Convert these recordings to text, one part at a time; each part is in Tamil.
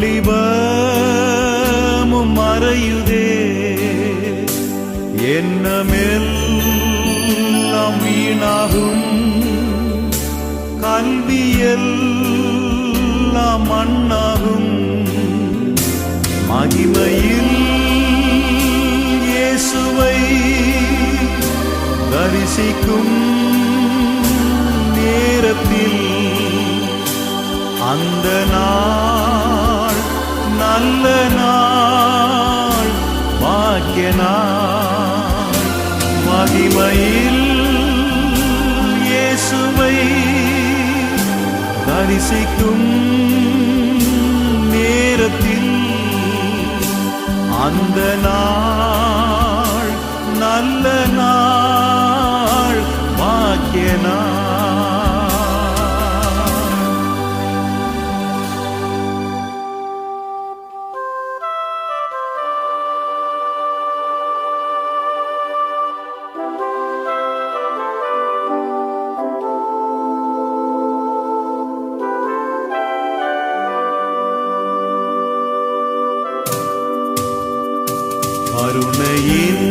வாலிபமும் மறையுதே, எண்ணமெல்லாம் வீணாகும், கல்வியெல்லாம் மண்ணாகும். மகிமையில் இயேசுவை தரிசிக்கும் நேரத்தில் அந்த நாள் நல்ல நாள், பாக்கிய நாள். மகிமையில் இயேசுவை தரிசிக்கும் நேரத்தில் அந்த நாள் நல்ல நாள், பாக்கிய நாள். கருணையின்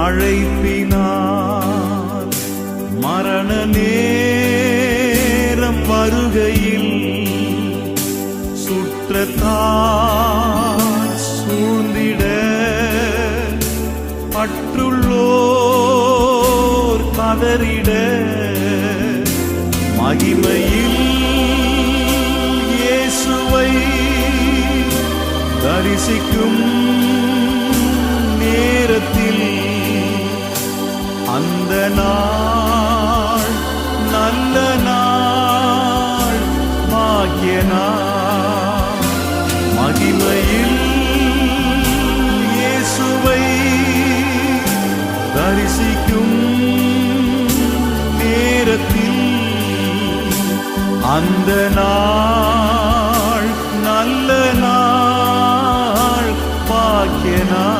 அழைப்பினால் மரண நேரம் வருகையில் சுற்றத்தால் சூழ்ந்திட பற்றுள்ளோர் கதறிட மகிமையில் இயேசுவை தரிசிக்கும் நேரத்தில் அந்த நாள் நல்ல நாள், பாக்கிய நாள். மகிமையில் இயேசுவை தரிசிக்கும் நேரத்தில் அந்த நாள் நல்ல நாள், பாக்கிய நாள்.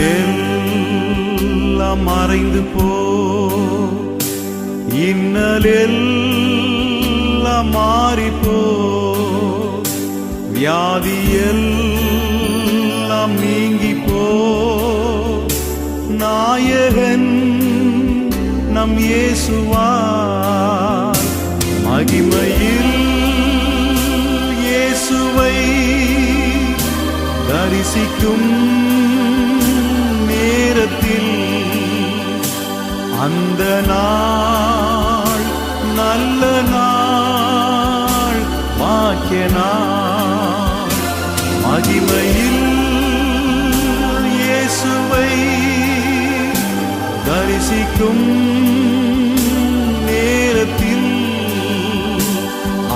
எல்லாம் மறைந்து போ, இன்னலெல்லாம் மாறிப்போ, வியாதியெல்லாம் நீங்கிப்போ. நாயகன் நம் இயேசுவார், மகிமையில் இயேசுவை தரிசிக்கும் நேரத்தில் அந்த நாள் நல்ல நாள், பாக்கிய நாள். மகிமையில் இயேசுவை தரிசிக்கும் நேரத்தில்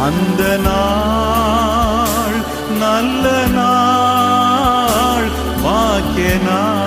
அந்த நாள் நல்ல நாள், பாக்கிய நாள்.